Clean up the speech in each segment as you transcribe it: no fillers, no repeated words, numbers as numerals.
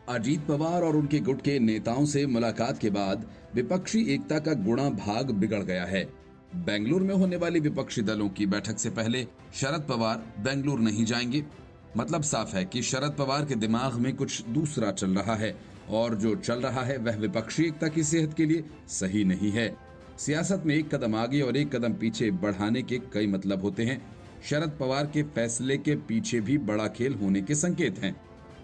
अजीत पवार और उनके गुट के नेताओं से मुलाकात के बाद विपक्षी एकता का गुणा भाग बिगड़ गया है। बेंगलुरु में होने वाली विपक्षी दलों की बैठक से पहले शरद पवार बेंगलुरु नहीं जाएंगे। मतलब साफ है कि शरद पवार के दिमाग में कुछ दूसरा चल रहा है और जो चल रहा है वह विपक्षी एकता की सेहत के लिए सही नहीं है। सियासत में एक कदम आगे और एक कदम पीछे बढ़ाने के कई मतलब होते हैं। शरद पवार के फैसले के पीछे भी बड़ा खेल होने के संकेत हैं।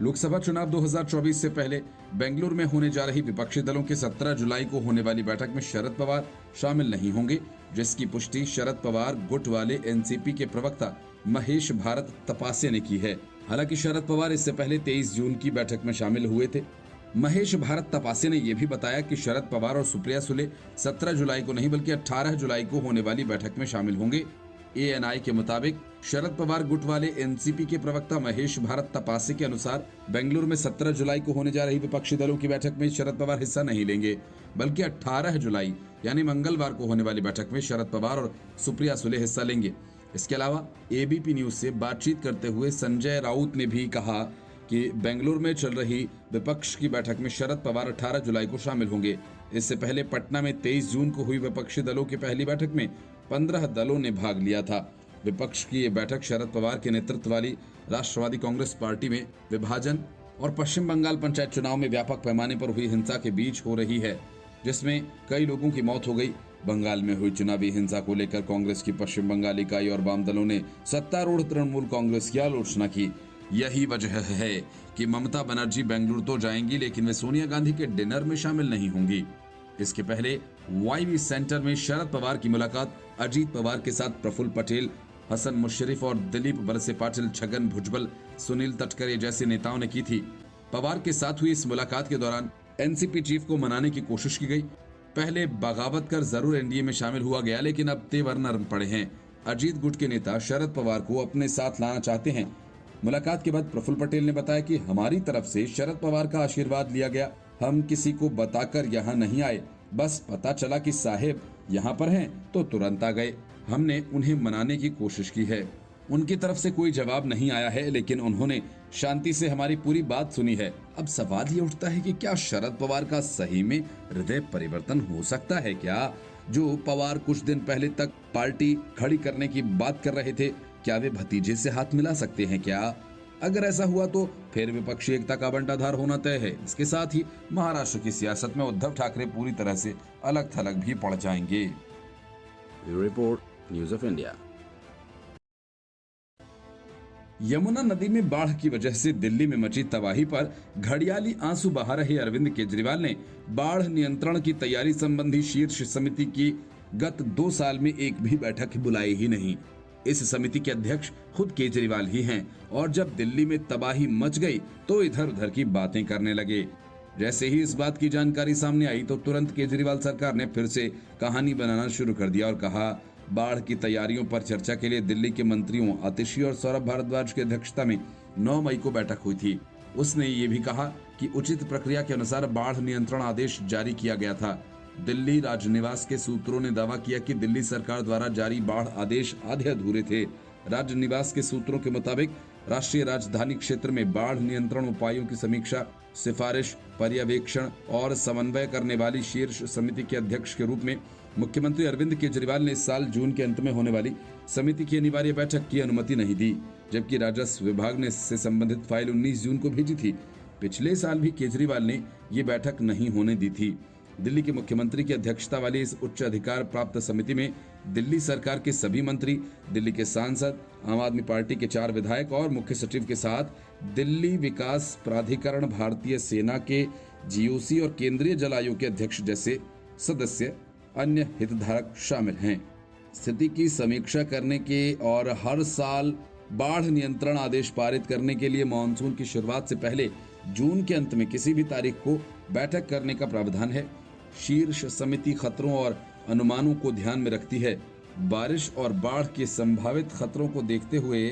लोकसभा चुनाव 2024 से पहले बेंगलुरु में होने जा रही विपक्षी दलों की 17 जुलाई को होने वाली बैठक में शरद पवार शामिल नहीं होंगे, जिसकी पुष्टि शरद पवार गुट वाले एनसीपी के प्रवक्ता महेश भारत तपासे ने की है। हालांकि शरद पवार इससे पहले 23 जून की बैठक में शामिल हुए थे। महेश भारत तपासे ने यह भी बताया कि शरद पवार और सुप्रिया सुले 17 जुलाई को नहीं बल्कि 18 जुलाई को होने वाली बैठक में शामिल होंगे। एएनआई के मुताबिक शरद पवार गुट वाले एनसीपी के प्रवक्ता महेश भारत तपासे के अनुसार बेंगलुरु में 17 जुलाई को होने जा रही विपक्षी दलों की बैठक में शरद पवार हिस्सा नहीं लेंगे, बल्कि 18 जुलाई यानी मंगलवार को होने वाली बैठक में शरद पवार और सुप्रिया सुले हिस्सा लेंगे। इसके अलावा एबीपी न्यूज से बातचीत करते हुए संजय राउत ने भी कहा कि बेंगलुरु में चल रही विपक्ष की बैठक में शरद पवार 18 जुलाई को शामिल होंगे। इससे पहले पटना में 23 जून को हुई विपक्षी दलों की पहली बैठक में 15 दलों ने भाग लिया था। विपक्ष की ये बैठक शरद पवार के नेतृत्व वाली राष्ट्रवादी कांग्रेस पार्टी में विभाजन और पश्चिम बंगाल पंचायत चुनाव में व्यापक पैमाने पर हुई हिंसा के बीच हो रही है, जिसमें कई लोगों की मौत हो गई। बंगाल में हुई चुनावी हिंसा को लेकर कांग्रेस की पश्चिम बंगाल इकाई और वाम दलों ने सत्तारूढ़ तृणमूल कांग्रेस की आलोचना की। यही वजह है कि ममता बनर्जी बेंगलुरु तो जाएंगी, लेकिन वे सोनिया गांधी के डिनर में शामिल नहीं होंगी। इसके पहले वाईवी सेंटर में शरद पवार की मुलाकात अजीत पवार के साथ प्रफुल्ल पटेल, हसन मुशर्रफ और दिलीप वलसे पाटिल, छगन भुजबल, सुनील तटकरे जैसे नेताओं ने की थी। पवार के साथ हुई इस मुलाकात के दौरान एनसीपी चीफ को मनाने की कोशिश की गई। पहले बगावत कर जरूर एनडीए में शामिल हुआ गया, लेकिन अब तेवर नरम पड़े हैं। अजीत गुट के नेता शरद पवार को अपने साथ लाना चाहते हैं। मुलाकात के बाद प्रफुल्ल पटेल ने बताया कि हमारी तरफ से शरद पवार का आशीर्वाद लिया गया। हम किसी को बताकर यहाँ नहीं आए, बस पता चला कि साहेब यहाँ पर हैं तो तुरंत आ गए। हमने उन्हें मनाने की कोशिश की है। उनकी तरफ से कोई जवाब नहीं आया है, लेकिन उन्होंने शांति से हमारी पूरी बात सुनी है। अब सवाल ये उठता है कि क्या शरद पवार का सही में हृदय परिवर्तन हो सकता है क्या? जो पवार कुछ दिन पहले तक पार्टी खड़ी करने की बात कर रहे थे, क्या वे भतीजे से हाथ मिला सकते हैं क्या? अगर ऐसा हुआ तो फिर विपक्षी एकता का बंटाधार होना तय है। इसके साथ ही महाराष्ट्र की सियासत में उद्धव ठाकरे पूरी तरह से अलग थलग भी पड़ जाएंगे। Report news of India. Yamuna नदी में बाढ़ की वजह से दिल्ली में मची तबाही पर घड़ियाली आंसू बहा रहे अरविंद केजरीवाल ने बाढ़ नियंत्रण की तैयारी संबंधी शीर्ष समिति की गत 2 साल में एक भी बैठक बुलाई ही नहीं। इस समिति के अध्यक्ष खुद केजरीवाल ही हैं और जब दिल्ली में तबाही मच गई तो इधर उधर की बातें करने लगे। जैसे ही इस बात की जानकारी सामने आई तो तुरंत केजरीवाल सरकार ने फिर से कहानी बनाना शुरू कर दिया और कहा, बाढ़ की तैयारियों पर चर्चा के लिए दिल्ली के मंत्रियों आतिशी और सौरभ भारद्वाज की अध्यक्षता में 9 मई को बैठक हुई थी। उसने ये भी कहा कि उचित प्रक्रिया के अनुसार बाढ़ नियंत्रण आदेश जारी किया गया था। दिल्ली राजनिवास के सूत्रों ने दावा किया कि दिल्ली सरकार द्वारा जारी बाढ़ आदेश आधे अधूरे थे। राजनिवास के सूत्रों के मुताबिक राष्ट्रीय राजधानी क्षेत्र में बाढ़ नियंत्रण उपायों की समीक्षा, सिफारिश, पर्यवेक्षण और समन्वय करने वाली शीर्ष समिति के अध्यक्ष के रूप में मुख्यमंत्री अरविंद केजरीवाल ने इस साल जून के अंत में होने वाली समिति की अनिवार्य बैठक की अनुमति नहीं दी, जबकि राजस्व विभाग ने इससे संबंधित फाइल 19 जून को भेजी थी। पिछले साल भी केजरीवाल ने ये बैठक नहीं होने दी थी। दिल्ली के मुख्यमंत्री की अध्यक्षता वाली इस उच्च अधिकार प्राप्त समिति में दिल्ली सरकार के सभी मंत्री, दिल्ली के सांसद, आम आदमी पार्टी के 4 विधायक और मुख्य सचिव के साथ दिल्ली विकास प्राधिकरण, भारतीय सेना के जीओसी और केंद्रीय जल आयोग के अध्यक्ष जैसे सदस्य अन्य हितधारक शामिल हैं। स्थिति की समीक्षा करने के और हर साल बाढ़ नियंत्रण आदेश पारित करने के लिए मानसून की शुरुआत से पहले जून के अंत में किसी भी तारीख को बैठक करने का प्रावधान है। शीर्ष समिति खतरों और अनुमानों को ध्यान में रखती है। बारिश और बाढ़ के संभावित खतरों को देखते हुए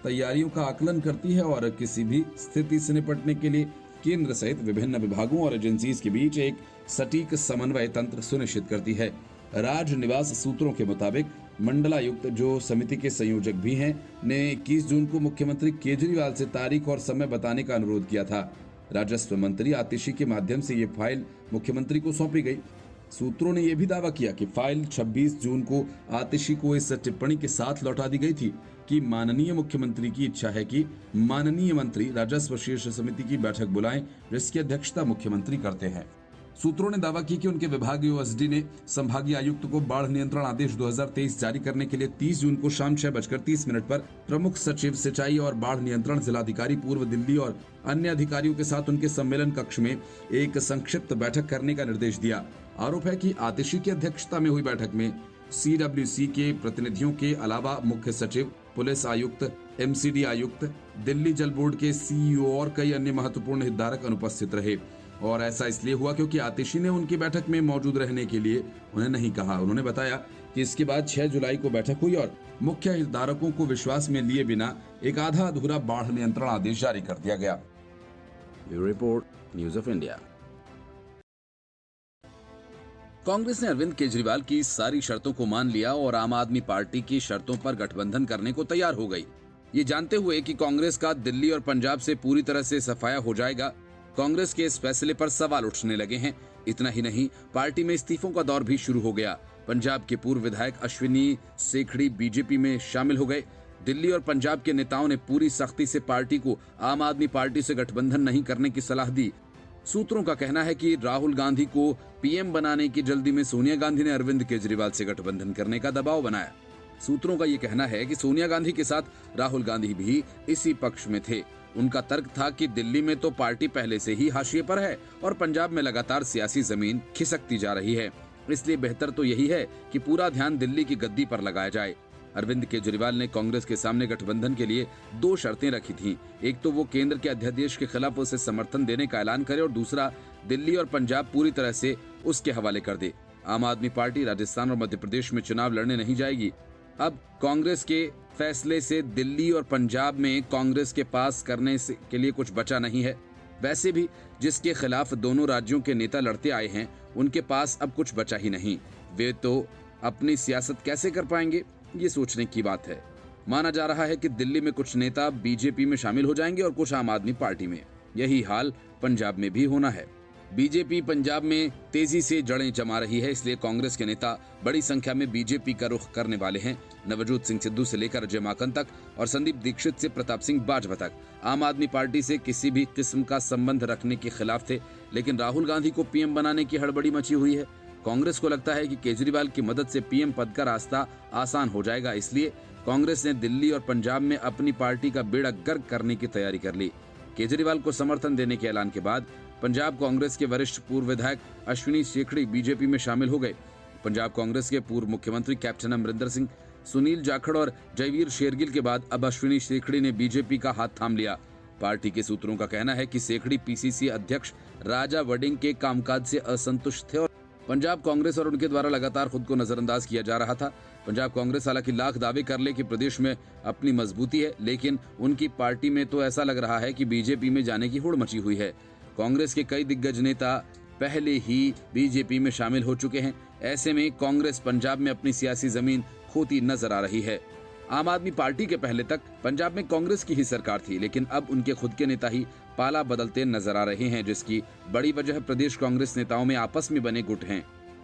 तैयारियों का आकलन करती है और किसी भी स्थिति से निपटने के लिए केंद्र सहित विभिन्न विभागों और एजेंसीज के बीच एक सटीक समन्वय तंत्र सुनिश्चित करती है। राजनिवास सूत्रों के मुताबिक मंडलायुक्त, जो समिति के संयोजक भी हैं, ने 21 जून को मुख्यमंत्री केजरीवाल से तारीख और समय बताने का अनुरोध किया था। राजस्व मंत्री आतिशी के माध्यम से ये फाइल मुख्यमंत्री को सौंपी गई। सूत्रों ने यह भी दावा किया कि फाइल 26 जून को आतिशी को इस टिप्पणी के साथ लौटा दी गई थी कि माननीय मुख्यमंत्री की इच्छा है कि माननीय मंत्री राजस्व शीर्ष समिति की बैठक बुलाएं, जिसकी अध्यक्षता मुख्यमंत्री करते हैं। सूत्रों ने दावा की कि उनके विभागीय ओएसडी ने संभागीय आयुक्त को बाढ़ नियंत्रण आदेश 2023 जारी करने के लिए 30 जून को शाम 6:30 पर प्रमुख सचिव सिंचाई और बाढ़ नियंत्रण, जिलाधिकारी पूर्व दिल्ली और अन्य अधिकारियों के साथ उनके सम्मेलन कक्ष में एक संक्षिप्त बैठक करने का निर्देश दिया। आरोप है कि आतिशी की अध्यक्षता में हुई बैठक में CWC के प्रतिनिधियों के अलावा मुख्य सचिव, पुलिस आयुक्त, MCD आयुक्त, दिल्ली जल बोर्ड के CEO और कई अन्य महत्वपूर्ण हितधारक अनुपस्थित रहे। और ऐसा इसलिए हुआ क्योंकि आतिशी ने उनकी बैठक में मौजूद रहने के लिए उन्हें नहीं कहा। उन्होंने बताया कि इसके बाद 6 जुलाई को बैठक हुई और मुख्य हितधारकों को विश्वास में लिए बिना एक आधा अधूरा बाढ़ नियंत्रण आदेश जारी कर दिया गया। Bureau report, news of India. Congress ने अरविंद केजरीवाल की सारी शर्तों को मान लिया और आम आदमी पार्टी की शर्तों पर गठबंधन करने को तैयार हो गई। ये जानते हुए कि कांग्रेस का दिल्ली और पंजाब से पूरी तरह से सफाया हो जाएगा, कांग्रेस के इस फैसले पर सवाल उठने लगे हैं। इतना ही नहीं, पार्टी में इस्तीफों का दौर भी शुरू हो गया। पंजाब के पूर्व विधायक अश्विनी सेखड़ी बीजेपी में शामिल हो गए। दिल्ली और पंजाब के नेताओं ने पूरी सख्ती से पार्टी को आम आदमी पार्टी से गठबंधन नहीं करने की सलाह दी। सूत्रों का कहना है कि राहुल गांधी को पीएम बनाने की जल्दी में सोनिया गांधी ने अरविंद केजरीवाल से गठबंधन करने का दबाव बनाया। सूत्रों का यह कहना है कि सोनिया गांधी के साथ राहुल गांधी भी इसी पक्ष में थे। उनका तर्क था कि दिल्ली में तो पार्टी पहले से ही हाशिए पर है और पंजाब में लगातार सियासी जमीन खिसकती जा रही है, इसलिए बेहतर तो यही है कि पूरा ध्यान दिल्ली की गद्दी पर लगाया जाए। अरविंद केजरीवाल ने कांग्रेस के सामने गठबंधन के लिए 2 शर्तें रखी थीं। एक तो वो केंद्र के अध्यादेश के खिलाफ उसे समर्थन देने का ऐलान करे और दूसरा दिल्ली और पंजाब पूरी तरह से उसके हवाले कर दे। आम आदमी पार्टी राजस्थान और मध्य प्रदेश में चुनाव लड़ने नहीं जाएगी। अब कांग्रेस के फैसले से दिल्ली और पंजाब में कांग्रेस के पास करने के लिए कुछ बचा नहीं है। वैसे भी जिसके खिलाफ दोनों राज्यों के नेता लड़ते आए हैं, उनके पास अब कुछ बचा ही नहीं। वे तो अपनी सियासत कैसे कर पाएंगे, ये सोचने की बात है। माना जा रहा है कि दिल्ली में कुछ नेता बीजेपी में शामिल हो जाएंगे और कुछ आम आदमी पार्टी में। यही हाल पंजाब में भी होना है। बीजेपी पंजाब में तेजी से जड़ें जमा रही है, इसलिए कांग्रेस के नेता बड़ी संख्या में बीजेपी का रुख करने वाले हैं। नवजोत सिंह सिद्धू से लेकर अजय माकन तक और संदीप दीक्षित से प्रताप सिंह बाजवा तक आम आदमी पार्टी से किसी भी किस्म का संबंध रखने के खिलाफ थे, लेकिन राहुल गांधी को पीएम बनाने की हड़बड़ी मची हुई है। कांग्रेस को लगता है कि केजरीवाल की मदद से पीएम पद का रास्ता आसान हो जाएगा, इसलिए कांग्रेस ने दिल्ली और पंजाब में अपनी पार्टी का बेड़ा गर्क करने की तैयारी कर ली। केजरीवाल को समर्थन देने के ऐलान के बाद पंजाब कांग्रेस के वरिष्ठ पूर्व विधायक अश्विनी सेखड़ी बीजेपी में शामिल हो गए। पंजाब कांग्रेस के पूर्व मुख्यमंत्री कैप्टन अमरिंदर सिंह, सुनील जाखड़ और जयवीर शेरगिल के बाद अब अश्विनी सेखड़ी ने बीजेपी का हाथ थाम लिया। पार्टी के सूत्रों का कहना है कि सेखड़ी PCC अध्यक्ष राजा वडिंग के कामकाज से असंतुष्ट थे और पंजाब कांग्रेस और उनके द्वारा लगातार खुद को नजरअंदाज किया जा रहा था। पंजाब कांग्रेस हालांकि लाख दावे कर ले कि प्रदेश में अपनी मजबूती है, लेकिन उनकी पार्टी में तो ऐसा लग रहा है कि बीजेपी में जाने की होड़ मची हुई है। कांग्रेस के कई दिग्गज नेता पहले ही बीजेपी में शामिल हो चुके हैं। ऐसे में कांग्रेस पंजाब में अपनी सियासी जमीन खोती नजर आ रही है। आम आदमी पार्टी के पहले तक पंजाब में कांग्रेस की ही सरकार थी, लेकिन अब उनके खुद के नेता ही पाला बदलते नजर आ रहे हैं, जिसकी बड़ी वजह प्रदेश कांग्रेस नेताओं में आपस में बने गुट हैं।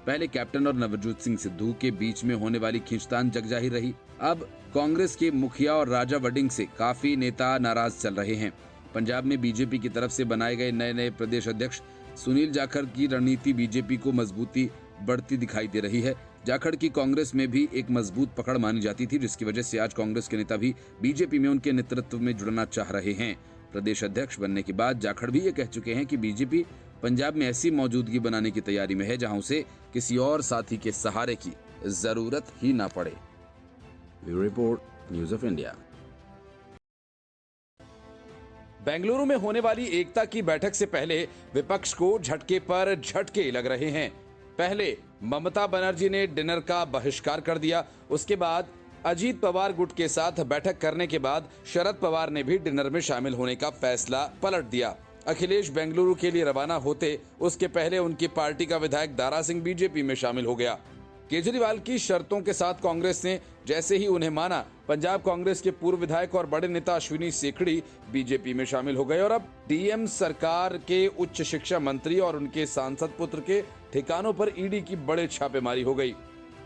पहले कैप्टन और नवजोत सिंह सिद्धू के बीच में होने वाली खींचतान जगजाहिर रही। अब कांग्रेस के मुखिया और राजा वडिंग से काफी नेता नाराज चल रहे हैं। पंजाब में बीजेपी की तरफ से बनाए गए नए प्रदेश अध्यक्ष सुनील जाखड़ की रणनीति बीजेपी को मजबूती बढ़ती दिखाई दे रही है। जाखड़ की कांग्रेस में भी एक मजबूत पकड़ मानी जाती थी, जिसकी वजह से आज कांग्रेस के नेता भी बीजेपी में उनके नेतृत्व में जुड़ना चाह रहे हैं। प्रदेश अध्यक्ष बनने के बाद जाखड़ भी ये कह चुके हैं कि बीजेपी पंजाब में ऐसी मौजूदगी बनाने की तैयारी में है जहां उसे किसी और साथी के सहारे की जरूरत ही ना पड़े। Bureau report, news of India. Bengaluru में होने वाली एकता की बैठक से पहले विपक्ष को झटके पर झटके लग रहे हैं। पहले ममता बनर्जी ने डिनर का बहिष्कार कर दिया, उसके बाद अजीत पवार गुट के साथ बैठक करने के बाद शरद पवार ने भी डिनर में शामिल होने का फैसला पलट दिया। अखिलेश बेंगलुरु के लिए रवाना होते उसके पहले उनकी पार्टी का विधायक दारा सिंह बीजेपी में शामिल हो गया। केजरीवाल की शर्तों के साथ कांग्रेस ने जैसे ही उन्हें माना, पंजाब कांग्रेस के पूर्व विधायक और बड़े नेता अश्विनी सेखड़ी बीजेपी में शामिल हो गए और अब डीएम सरकार के उच्च शिक्षा मंत्री और उनके सांसद पुत्र के ठिकानों पर ईडी की बड़े छापेमारी हो गई।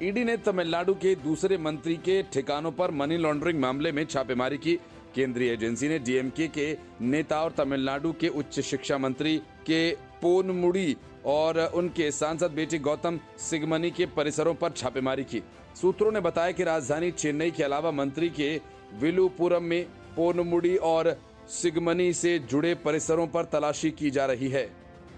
ईडी ने तमिलनाडु के दूसरे मंत्री के ठिकानों पर मनी लॉन्ड्रिंग मामले में छापेमारी की। केंद्रीय एजेंसी ने डीएमके के नेता और तमिलनाडु के उच्च शिक्षा मंत्री के पोनमुड़ी और उनके सांसद बेटे गौतम सिगमनी के परिसरों पर छापेमारी की। सूत्रों ने बताया कि राजधानी चेन्नई के अलावा मंत्री के विलुपुरम में पोनमुड़ी और सिगमनी से जुड़े परिसरों पर तलाशी की जा रही है।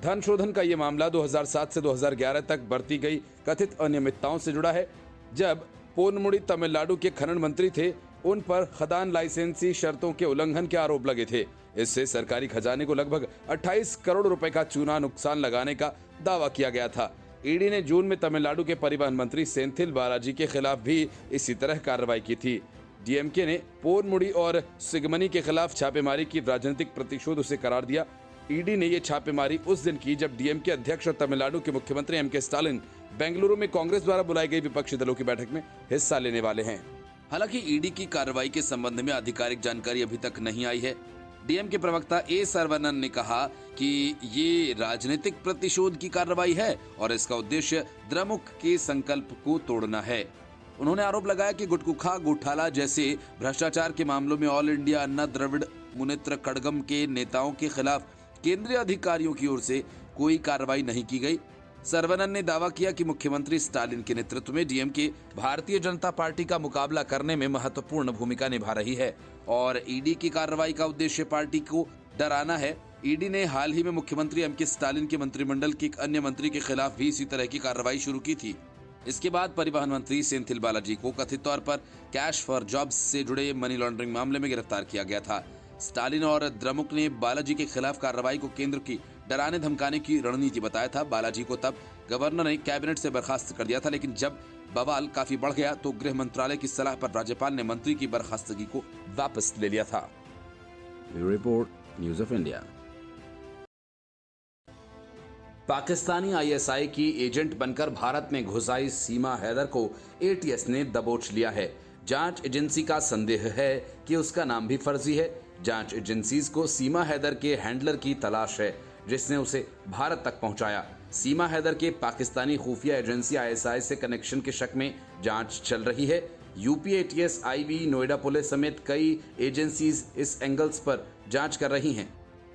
धन शोधन का ये मामला 2007 से 2011 तक बरती गई कथित अनियमितताओं से जुड़ा है। जब पोनमुड़ी तमिलनाडु के खनन मंत्री थे, उन पर खदान लाइसेंसी शर्तों के उल्लंघन के आरोप लगे थे। इससे सरकारी खजाने को लगभग 28 करोड़ रुपए का चूना नुकसान लगाने का दावा किया गया था। ईडी ने जून में तमिलनाडु के परिवहन मंत्री सेंथिल बालाजी के खिलाफ भी इसी तरह कार्रवाई की थी। डीएमके ने पोनमुड़ी और सिगमनी के खिलाफ छापेमारी की राजनीतिक प्रतिशोध उसे करार दिया। ईडी ने ये छापेमारी उस दिन की जब डीएमके अध्यक्ष और तमिलनाडु के मुख्यमंत्री एमके स्टालिन बेंगलुरु में कांग्रेस द्वारा बुलाई गई विपक्षी दलों की बैठक में हिस्सा लेने वाले हैं। हालांकि ईडी की कार्रवाई के संबंध में आधिकारिक जानकारी अभी तक नहीं आई है। डीएम के प्रवक्ता ए सर्वनन ने कहा कि ये राजनीतिक प्रतिशोध की कार्रवाई है और इसका उद्देश्य द्रमुक के संकल्प को तोड़ना है। उन्होंने आरोप लगाया कि गुटकुखा घोटाला जैसे भ्रष्टाचार के मामलों में ऑल इंडिया अन्ना द्रविड़ मुनेत्र कड़गम के नेताओं के खिलाफ केंद्रीय अधिकारियों की ओर से कोई कार्रवाई नहीं की गई। सर्वनन ने दावा किया कि मुख्यमंत्री स्टालिन के नेतृत्व में डीएमके भारतीय जनता पार्टी का मुकाबला करने में महत्वपूर्ण भूमिका निभा रही है और ईडी की कार्रवाई का उद्देश्य पार्टी को डराना है। ईडी ने हाल ही में मुख्यमंत्री एमके स्टालिन के मंत्रिमंडल के एक अन्य मंत्री के खिलाफ भी इसी तरह की कार्रवाई शुरू की थी। इसके बाद परिवहन मंत्री सेंथिल बालाजी को कथित तौर पर कैश फॉर जॉब्स से जुड़े मनी लॉन्ड्रिंग मामले में गिरफ्तार किया गया था। स्टालिन और द्रमुक ने बालाजी के खिलाफ कार्रवाई को केंद्र की डराने धमकाने की रणनीति बताया था। बालाजी को तब गवर्नर ने कैबिनेट से बर्खास्त कर दिया था, लेकिन जब बवाल काफी बढ़ गया तो गृह मंत्रालय की सलाह पर राज्यपाल ने मंत्री की बर्खास्तगी को वापस ले लिया था। Report news of India. Pakistani ISI की एजेंट बनकर भारत में घुस आई सीमा हैदर को एटीएस ने दबोच लिया है। जांच एजेंसी का संदेह है कि उसका नाम भी फर्जी है। जांच एजेंसीज को सीमा हैदर के हैंडलर की तलाश है जिसने उसे भारत तक पहुंचाया। सीमा हैदर के पाकिस्तानी खुफिया एजेंसी आईएसआई से कनेक्शन के शक में जांच चल रही है। UP ATS, IB, Noida police समेत कई एजेंसीज इस एंगल्स पर जांच कर रही हैं।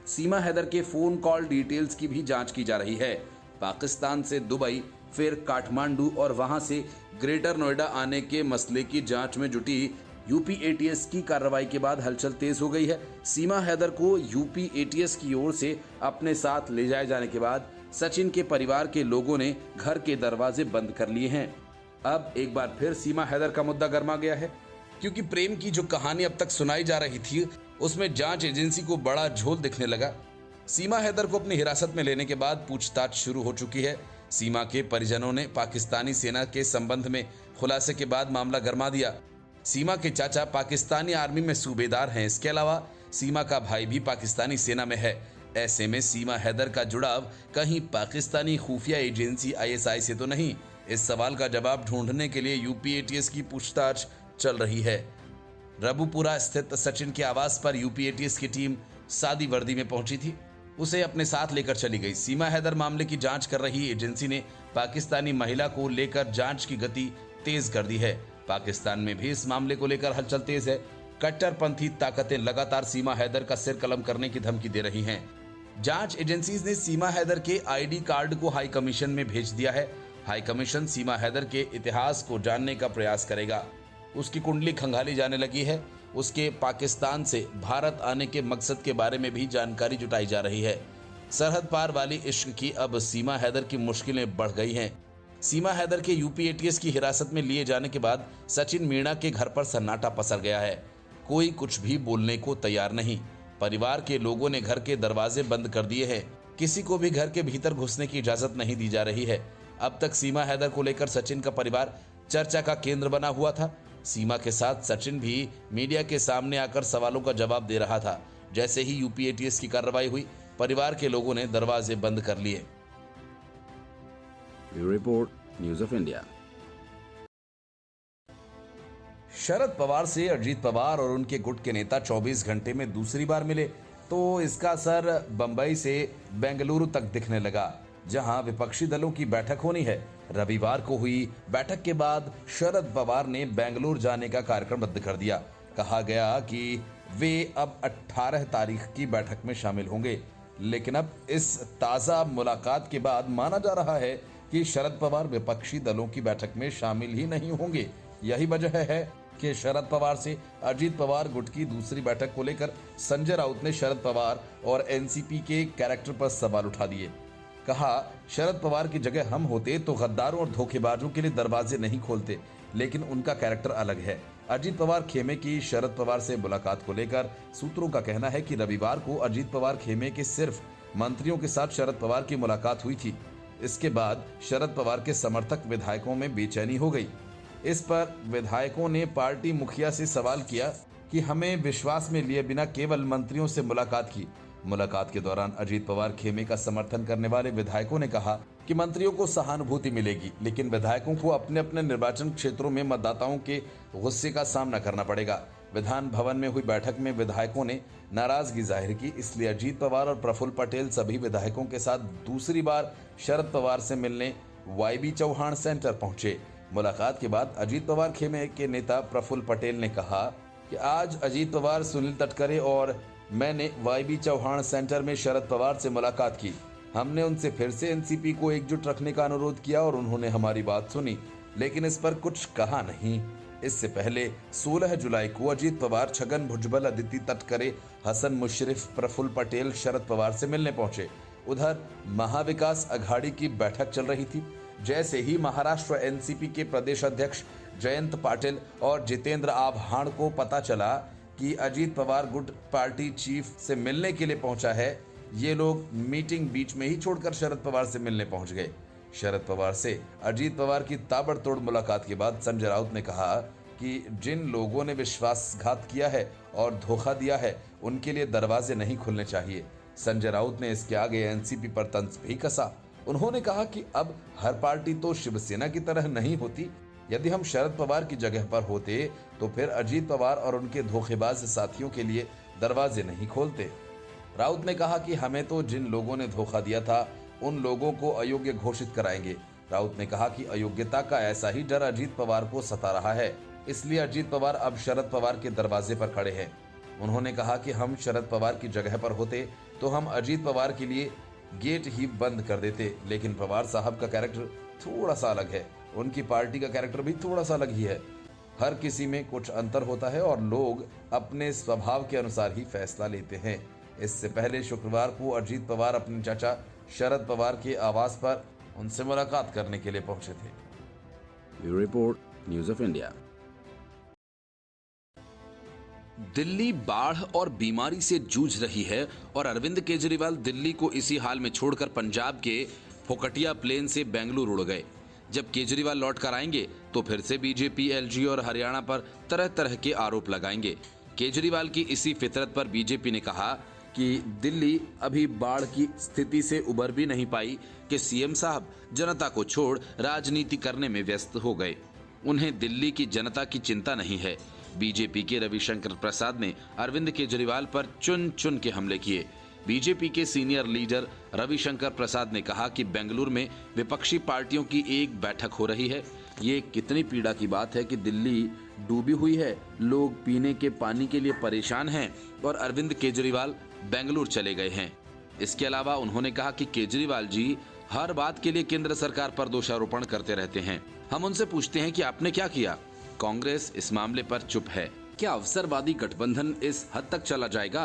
सीमा हैदर के फोन कॉल डिटेल्स की भी जांच की जा रही है। पाकिस्तान से दुबई, फिर काठमांडू और वहां से ग्रेटर नोएडा आने के मसले की जांच में जुटी यूपी एटीएस की कार्रवाई के बाद हलचल तेज हो गई है। सीमा हैदर को यूपी एटीएस की ओर से अपने साथ ले जाए जाने के बाद सचिन के परिवार के लोगों ने घर के दरवाजे बंद कर लिए हैं। अब एक बार फिर सीमा हैदर का मुद्दा गर्मा गया है, क्योंकि प्रेम की जो कहानी अब तक सुनाई जा रही थी उसमें जांच एजेंसी को बड़ा झोल दिखने लगा। सीमा हैदर को अपनी हिरासत में लेने के बाद पूछताछ शुरू हो चुकी है। सीमा के परिजनों ने पाकिस्तानी सेना के संबंध में खुलासे के बाद मामला गर्मा दिया। सीमा के चाचा पाकिस्तानी आर्मी में सूबेदार हैं। इसके अलावा सीमा का भाई भी पाकिस्तानी सेना में है। ऐसे में सीमा हैदर का जुड़ाव कहीं पाकिस्तानी खुफिया एजेंसी आईएसआई से तो नहीं? इस सवाल का जवाब ढूंढने के लिए यूपी एटीएस की पूछताछ चल रही है। रबुपुरा स्थित सचिन के आवास पर यूपी एटीएस की टीम सादी वर्दी में पहुंची थी। उसे अपने साथ लेकर चली गई। सीमा हैदर मामले की जांच कर रही एजेंसी ने पाकिस्तानी महिला को लेकर जांच की गति तेज कर दी है। पाकिस्तान में भी इस मामले को लेकर हलचल तेज है। कट्टरपंथी ताकतें लगातार सीमा हैदर का सिर कलम करने की धमकी दे रही हैं। जांच एजेंसीज ने सीमा हैदर के आईडी कार्ड को हाई कमीशन में भेज दिया है। हाई कमीशन सीमा हैदर के इतिहास को जानने का प्रयास करेगा। उसकी कुंडली खंगाली जाने लगी है। उसके पाकिस्तान से भारत आने के मकसद के बारे में भी जानकारी जुटाई जा रही है। सरहद पार वाली इश्क की अब सीमा हैदर की मुश्किलें बढ़ गई हैं। सीमा हैदर के यूपी एटीएस की हिरासत में लिए जाने के बाद सचिन मीणा के घर पर सन्नाटा पसर गया है। कोई कुछ भी बोलने को तैयार नहीं। परिवार के लोगों ने घर के दरवाजे बंद कर दिए हैं। किसी को भी घर के भीतर घुसने की इजाजत नहीं दी जा रही है। अब तक सीमा हैदर को लेकर सचिन का परिवार चर्चा का केंद्र बना हुआ था। सीमा के साथ सचिन भी मीडिया के सामने आकर सवालों का जवाब दे रहा था। जैसे ही यूपी एटीएस की कार्रवाई हुई, परिवार के लोगों ने दरवाजे बंद कर लिए। Bureau report news of India. Sharad Pawar से अजीत पवार और उनके गुट के नेता 24 घंटे में दूसरी बार मिले तो इसका असर बंबई से बेंगलुरु तक दिखने लगा, जहां विपक्षी दलों की बैठक होनी है। रविवार को हुई बैठक के बाद शरद पवार ने बेंगलुरु जाने का कार्यक्रम रद्द कर दिया। कहा गया कि वे अब 18 तारीख की बैठक में शामिल होंगे, लेकिन अब इस ताजा मुलाकात के बाद माना जा रहा है कि शरद पवार विपक्षी दलों की बैठक में शामिल ही नहीं होंगे। यही वजह है कि शरद पवार से अजीत पवार गुट की दूसरी बैठक को लेकर संजय राउत ने शरद पवार और एनसीपी के कैरेक्टर पर सवाल उठा दिए। कहा, शरद पवार की जगह हम होते तो गद्दारों और धोखेबाजों के लिए दरवाजे नहीं खोलते, लेकिन उनका कैरेक्टर अलग है। अजीत पवार खेमे की शरद पवार से मुलाकात को लेकर सूत्रों का कहना है कि रविवार को अजीत पवार खेमे के सिर्फ मंत्रियों के साथ शरद पवार की मुलाकात हुई थी। इसके बाद शरद पवार के समर्थक विधायकों में बेचैनी हो गई। इस पर विधायकों ने पार्टी मुखिया से सवाल किया कि हमें विश्वास में लिए बिना केवल मंत्रियों से मुलाकात की। मुलाकात के दौरान अजीत पवार खेमे का समर्थन करने वाले विधायकों ने कहा कि मंत्रियों को सहानुभूति मिलेगी, लेकिन विधायकों को अपने अपने निर्वाचन क्षेत्रों में मतदाताओं के गुस्से का सामना करना पड़ेगा। विधान भवन में हुई बैठक में विधायकों ने नाराजगी जाहिर की, इसलिए अजीत पवार और प्रफुल्ल पटेल सभी विधायकों के साथ दूसरी बार शरद पवार से मिलने वाईबी चौहान सेंटर पहुंचे। मुलाकात के बाद अजीत पवार खेमे के नेता प्रफुल्ल पटेल ने कहा कि आज अजीत पवार, सुनील तटकरे और मैंने वाईबी चौहान सेंटर में शरद पवार से मुलाकात की। हमने उनसे फिर से एनसीपी को एकजुट रखने का अनुरोध किया और उन्होंने हमारी बात सुनी, लेकिन इस पर कुछ कहा नहीं। इससे पहले 16 जुलाई को अजीत पवार, छगन भुजबल, अदिति तटकरे, हसन मुशर्रफ, प्रफुल्ल पटेल शरद पवार से मिलने पहुंचे। उधर महाविकास अघाड़ी की बैठक चल रही थी। जैसे ही महाराष्ट्र एनसीपी के प्रदेश अध्यक्ष जयंत पाटिल और जितेंद्र आव्हाड को पता चला कि अजीत पवार गुट पार्टी चीफ से मिलने के लिए पहुंचा है, ये लोग मीटिंग बीच में ही छोड़कर शरद पवार से मिलने पहुंच गए। शरद पवार से अजीत पवार की ताबड़तोड़ मुलाकात के बाद संजय राउत ने कहा कि जिन लोगों ने विश्वासघात किया है और धोखा दिया है, उनके लिए दरवाजे नहीं खुलने चाहिए। संजय राउत ने इसके आगे एनसीपी पर तंज भी कसा। उन्होंने कहा कि अब हर पार्टी तो शिवसेना की तरह नहीं होती। यदि हम शरद पवार की जगह पर होते तो फिर अजीत पवार और उनके धोखेबाज साथियों के लिए दरवाजे नहीं खोलते। राउत ने कहा कि हमें तो जिन लोगों ने धोखा दिया था उन लोगों को अयोग्य घोषित कराएंगे। राउत ने कहा कि अयोग्यता का ऐसा ही डर अजीत पवार को सता रहा है, इसलिए अजीत पवार अब शरद पवार के दरवाजे पर खड़े हैं। उन्होंने कहा कि हम शरद पवार की जगह पर होते तो हम अजीत पवार के लिए गेट ही बंद कर देते, लेकिन पवार साहब का कैरेक्टर थोड़ा सा अलग है, उनकी पार्टी का कैरेक्टर भी थोड़ा सा अलग ही है। हर किसी में कुछ अंतर होता है और लोग अपने स्वभाव के अनुसार ही फैसला लेते हैं। इससे पहले शुक्रवार को अजीत पवार अपने चाचा शरद पवार के आवास पर उनसे मुलाकात करने के लिए पहुंचे थे। Bureau report, news of India. Delhi बाढ़ और बीमारी से जूझ रही है और अरविंद केजरीवाल दिल्ली को इसी हाल में छोड़कर पंजाब के फोकटिया प्लेन से बेंगलुरु उड़ गए। जब केजरीवाल लौट कर आएंगे तो फिर से बीजेपी एलजी और हरियाणा पर तरह तरह के आरोप लगाएंगे। केजरीवाल की इसी फितरत पर बीजेपी ने कहा कि दिल्ली अभी बाढ़ की स्थिति से उबर भी नहीं पाई कि सीएम साहब जनता को छोड़ राजनीति करने में व्यस्त हो गए। उन्हें दिल्ली की जनता की चिंता नहीं है। बीजेपी के रविशंकर प्रसाद ने अरविंद केजरीवाल पर चुन चुन के हमले किए। बीजेपी के सीनियर लीडर रविशंकर प्रसाद ने कहा कि बेंगलुरु में विपक्षी पार्टियों की एक बैठक हो रही है। ये कितनी पीड़ा की बात है कि दिल्ली डूबी हुई है, लोग पीने के पानी के लिए परेशान हैं और अरविंद केजरीवाल बेंगलुरु चले गए हैं। इसके अलावा उन्होंने कहा कि केजरीवाल जी हर बात के लिए केंद्र सरकार पर दोषारोपण करते रहते हैं। हम उनसे पूछते हैं कि आपने क्या किया? कांग्रेस इस मामले पर चुप है। क्या अवसरवादी गठबंधन इस हद तक चला जाएगा?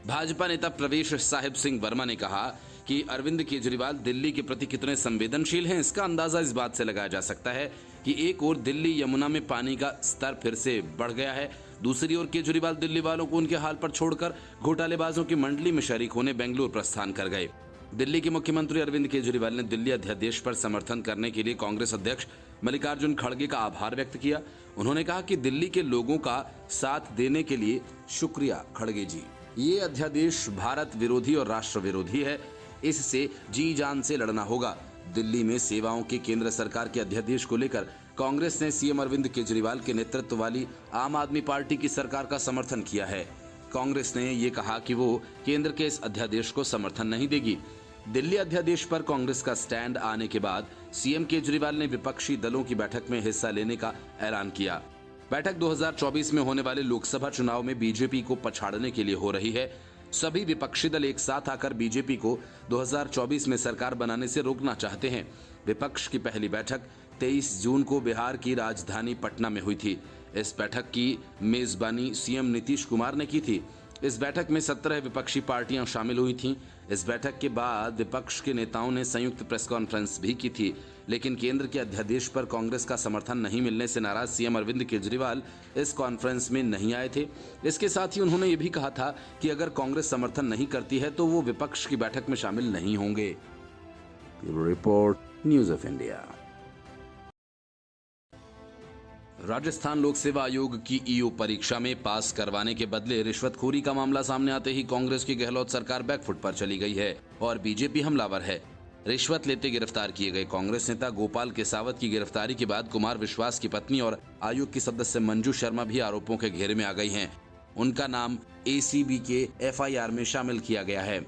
भाजपा नेता प्रवेश साहिब सिंह वर्मा ने कहा कि अरविंद केजरीवाल दिल्ली के प्रति कितने संवेदनशील हैं, इसका अंदाजा इस बात से लगाया जा सकता है कि एक ओर दिल्ली यमुना में पानी का स्तर फिर से बढ़ गया है, दूसरी ओर केजरीवाल दिल्ली वालों को उनके हाल पर छोड़कर घोटालेबाजों की मंडली में शरीक होने बेंगलुरु प्रस्थान कर गए। दिल्ली के मुख्यमंत्री अरविंद केजरीवाल ने दिल्ली अध्यादेश पर समर्थन करने के लिए कांग्रेस अध्यक्ष मल्लिकार्जुन खड़गे का आभार व्यक्त किया। उन्होंने कहा कि दिल्ली के लोगों का साथ देने के लिए शुक्रिया खड़गे जी। ये अध्यादेश भारत विरोधी और राष्ट्र विरोधी है, इससे जी जान से लड़ना होगा। दिल्ली में सेवाओं के केंद्र सरकार के अध्यादेश को लेकर कांग्रेस ने सीएम अरविंद केजरीवाल के नेतृत्व वाली आम आदमी पार्टी की सरकार का समर्थन किया है। कांग्रेस ने ये कहा कि वो केंद्र के इस अध्यादेश को समर्थन नहीं देगी। दिल्ली अध्यादेश पर कांग्रेस का स्टैंड आने के बाद सीएम केजरीवाल ने विपक्षी दलों की बैठक में हिस्सा लेने का ऐलान किया। बैठक 2024 में होने वाले लोकसभा चुनाव में बीजेपी को पछाड़ने के लिए हो रही है। सभी विपक्षी दल एक साथ आकर बीजेपी को 2024 में सरकार बनाने से रोकना चाहते हैं। विपक्ष की पहली बैठक 23 जून को बिहार की राजधानी पटना में हुई थी। इस बैठक की मेजबानी सीएम नीतीश कुमार ने की थी। इस बैठक में 17 विपक्षी पार्टियां शामिल हुई थीं। इस बैठक के बाद विपक्ष के नेताओं ने संयुक्त प्रेस कॉन्फ्रेंस भी की थी, लेकिन केंद्र के अध्यादेश पर कांग्रेस का समर्थन नहीं मिलने से नाराज सीएम अरविंद केजरीवाल इस कॉन्फ्रेंस में नहीं आए थे। इसके साथ ही उन्होंने ये भी कहा था कि अगर कांग्रेस समर्थन नहीं करती है तो वो विपक्ष की बैठक में शामिल नहीं होंगे। Bureau report, news of India. Rajasthan लोक सेवा आयोग की ईओ परीक्षा में पास करवाने के बदले रिश्वतखोरी का मामला सामने आते ही कांग्रेस की गहलोत सरकार बैकफुट पर चली गई है और बीजेपी हमलावर है। रिश्वत लेते गिरफ्तार किए गए कांग्रेस नेता गोपाल केसावत की गिरफ्तारी के बाद कुमार विश्वास की पत्नी और आयोग की सदस्य मंजू शर्मा भी आरोपों के घेरे में आ गई हैं। उनका नाम एसीबी के एफआईआर में शामिल किया गया है।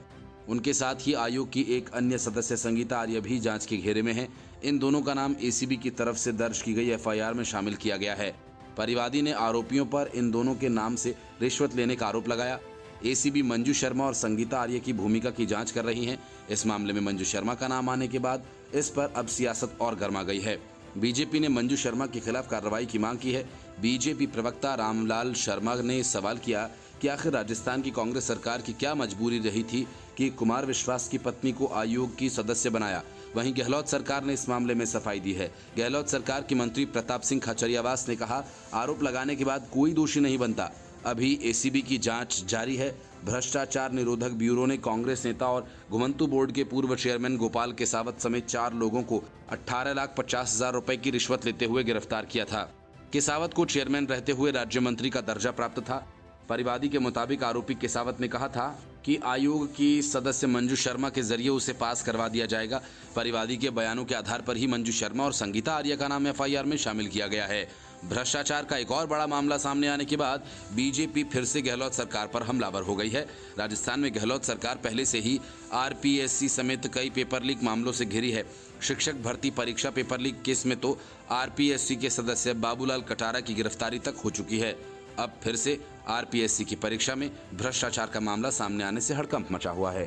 उनके साथ ही आयोग की एक अन्य सदस्य संगीता आर्य भी जांच के घेरे में है। इन दोनों का नाम एसीबी की तरफ से दर्ज की गई एफआईआर में शामिल किया गया है। परिवादी ने आरोपियों पर इन दोनों के नाम से रिश्वत लेने का आरोप लगाया। एसीबी मंजू शर्मा और संगीता आर्य की भूमिका की जांच कर रही है। इस मामले में मंजू शर्मा का नाम आने के बाद इस पर अब सियासत और गर्मा गई है। बीजेपी ने मंजू शर्मा के खिलाफ कार्रवाई की मांग की है। बीजेपी प्रवक्ता रामलाल शर्मा ने सवाल किया कि आखिर राजस्थान की कांग्रेस सरकार की क्या मजबूरी रही थी कि कुमार विश्वास की पत्नी को आयोग की सदस्य बनाया। वहीं गहलोत सरकार ने इस मामले में सफाई दी है। गहलोत सरकार के मंत्री प्रताप सिंह खाचरियावास ने कहा, आरोप लगाने के बाद कोई दोषी नहीं बनता। अभी एसीबी की जांच जारी है। भ्रष्टाचार निरोधक ब्यूरो ने कांग्रेस नेता और घुमंतु बोर्ड के पूर्व चेयरमैन गोपाल केसावत समेत 4 लोगों को 18,50,000 रुपए की रिश्वत लेते हुए गिरफ्तार किया था। केसावत को चेयरमैन रहते हुए राज्य मंत्री का दर्जा प्राप्त था। परिवादी के मुताबिक आरोपी केसावत ने कहा था कि आयोग की सदस्य मंजू शर्मा के जरिए उसे पास करवा दिया जाएगा। परिवादी के बयानों के आधार पर ही मंजू शर्मा और संगीता आर्य का नाम एफआईआर में शामिल किया गया है। भ्रष्टाचार का एक और बड़ा मामला सामने आने के बाद बीजेपी फिर से गहलोत सरकार पर हमलावर हो गई है। राजस्थान में गहलोत सरकार पहले से ही आरपीएससी समेत कई पेपर लीक मामलों से घिरी है। शिक्षक भर्ती परीक्षा पेपर लीक केस में तो आरपीएससी के सदस्य बाबूलाल कटारा की गिरफ्तारी तक हो चुकी है। अब फिर से आरपीएससी की परीक्षा में भ्रष्टाचार का मामला सामने आने से हड़कंप मचा हुआ है।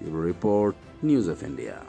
Bureau report, news of India.